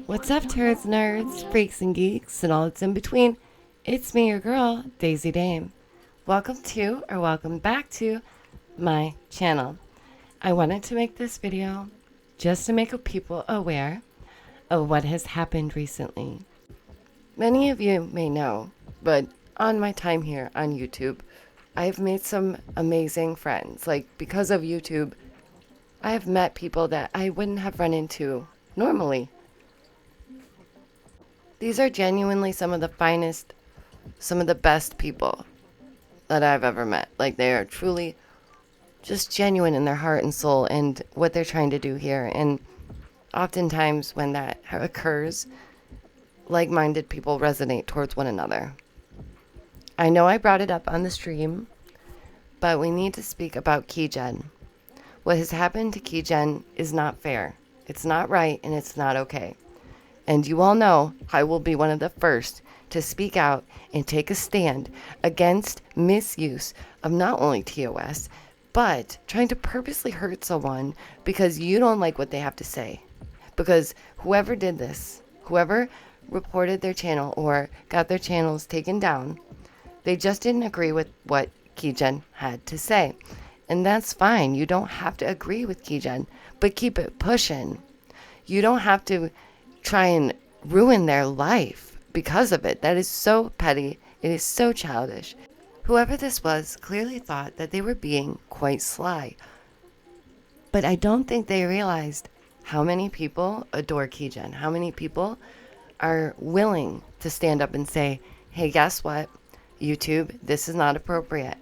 What's up, turds, nerds, freaks, and geeks, and all that's in between? It's me, your girl, Daisy Dame. Welcome to, or welcome back to, my channel. I wanted to make this video just to make people aware of what has happened recently. Many of you may know, but on my time here on YouTube, I've made some amazing friends. Like, because of YouTube, I have met people that I wouldn't have run into normally. These are genuinely some of the finest, some of the best people that I've ever met. Like, they are truly just genuine in their heart and soul and what they're trying to do here. And oftentimes when that occurs, like-minded people resonate towards one another. I know I brought it up on the stream, but we need to speak about Kijan. What has happened to Kijen is not fair. It's not right, and it's not okay. And you all know I will be one of the first to speak out and take a stand against misuse of not only TOS, but trying to purposely hurt someone because you don't like what they have to say. Because whoever did this, whoever reported their channel or got their channels taken down, they just didn't agree with what Kijen had to say. And that's fine. You don't have to agree with Kijen, but keep it pushing. You don't have to try and ruin their life because of it. That is so petty. It is so childish. Whoever this was clearly thought that they were being quite sly. But I don't think they realized how many people adore Kijen, how many people are willing to stand up and say, hey, guess what? YouTube, this is not appropriate.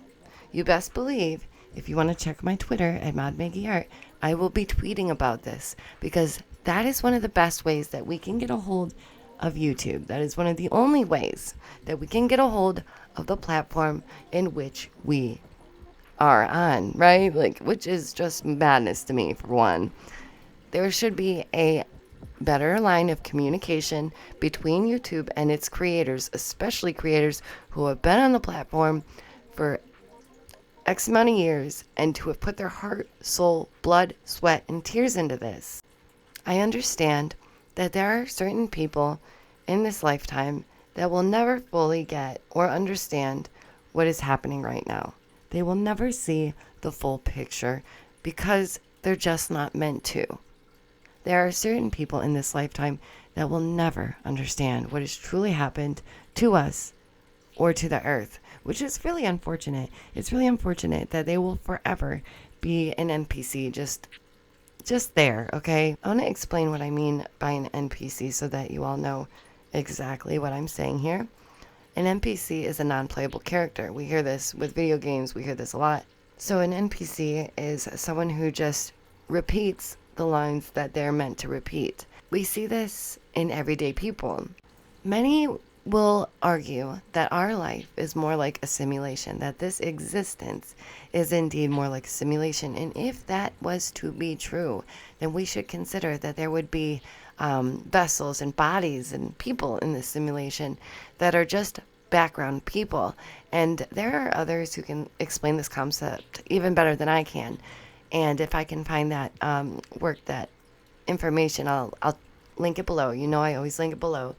You best believe, if you want to check my Twitter at modmaggieart, I will be tweeting about this because that is one of the best ways that we can get a hold of YouTube. That is one of the only ways that we can get a hold of the platform in which we are on, right? Like, which is just madness to me, for one. There should be a better line of communication between YouTube and its creators, especially creators who have been on the platform for X amount of years and who have put their heart, soul, blood, sweat, and tears into this. I understand that there are certain people in this lifetime that will never fully get or understand what is happening right now. They will never see the full picture because they're just not meant to. There are certain people in this lifetime that will never understand what has truly happened to us or to the earth, which is really unfortunate. It's really unfortunate that they will forever be an NPC just there, okay? I want to explain what I mean by an NPC so that you all know exactly what I'm saying here. An NPC is a non-playable character. We hear this with video games. We hear this a lot. So an NPC is someone who just repeats the lines that they're meant to repeat. We see this in everyday people. Many will argue that our life is more like a simulation, that this existence is indeed more like a simulation. And if that was to be true, then we should consider that there would be vessels and bodies and people in this simulation that are just background people. And there are others who can explain this concept even better than I can. And if I can find that that information, I'll link it below. You know I always link it below.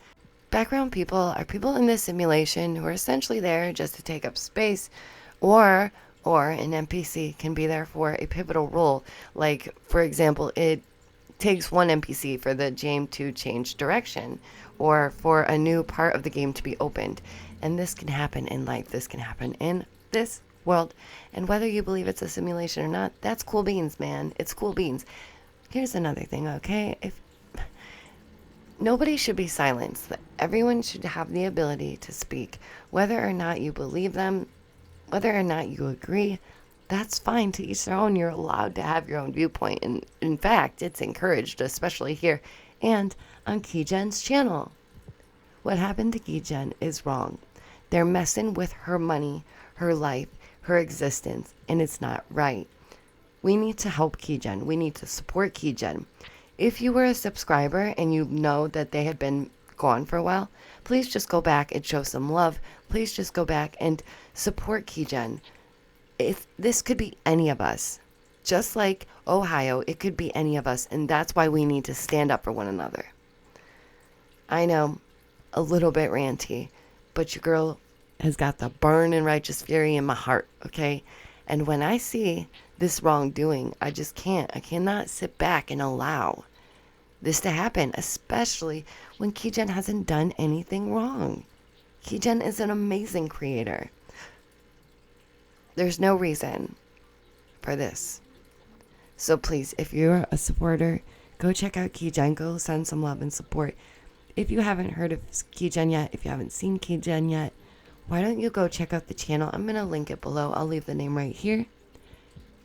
Background people are people in this simulation who are essentially there just to take up space, or an NPC can be there for a pivotal role. Like, for example, it takes one NPC for the game to change direction or for a new part of the game to be opened. And this can happen in life. This can happen in this world. And whether you believe it's a simulation or not, that's cool beans, man. It's cool beans. Here's another thing, okay? Nobody should be silenced. Everyone should have the ability to speak. Whether or not you believe them, whether or not you agree, that's fine. To each their own. You're allowed to have your own viewpoint. And in fact, it's encouraged, especially here and on Kijen's channel. What happened to Kijen is wrong. They're messing with her money, her life, her existence, and it's not right. We need to help Kijen. We need to support Kijen. If you were a subscriber and you know that they had been gone for a while, please just go back and show some love. Please just go back and support Kijen. If this could be any of us, Just like Ohio, it could be any of us, and that's why we need to stand up for one another. I know, a little bit ranty, but your girl has got the burn and righteous fury in my heart, okay? And when I see this wrongdoing, I just can't. I cannot sit back and allow this to happen, especially when Kijen hasn't done anything wrong. Kijen is an amazing creator. There's no reason for this. So please, if you're a supporter, go check out Kijen. Go send some love and support. If you haven't heard of Kijen yet, if you haven't seen Kijen yet, why don't you go check out the channel? I'm going to link it below. I'll leave the name right here.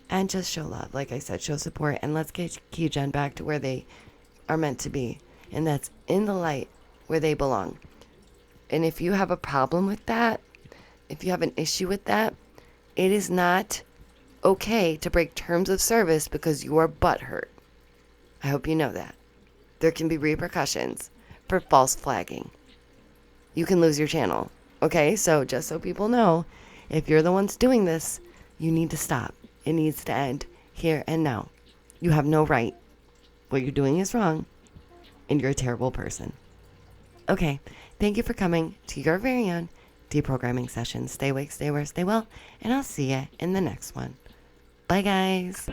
And just show love. Like I said, show support. And let's get Kijen back to where they are meant to be. And that's in the light where they belong. And if you have a problem with that, if you have an issue with that, it is not okay to break terms of service because you are butthurt. I hope you know that. There can be repercussions for false flagging. You can lose your channel. Okay, so just so people know, if you're the ones doing this, you need to stop. It needs to end here and now. You have no right. What you're doing is wrong, and you're a terrible person. Okay, thank you for coming to your very own deprogramming session. Stay awake, stay aware, stay well, and I'll see you in the next one. Bye, guys.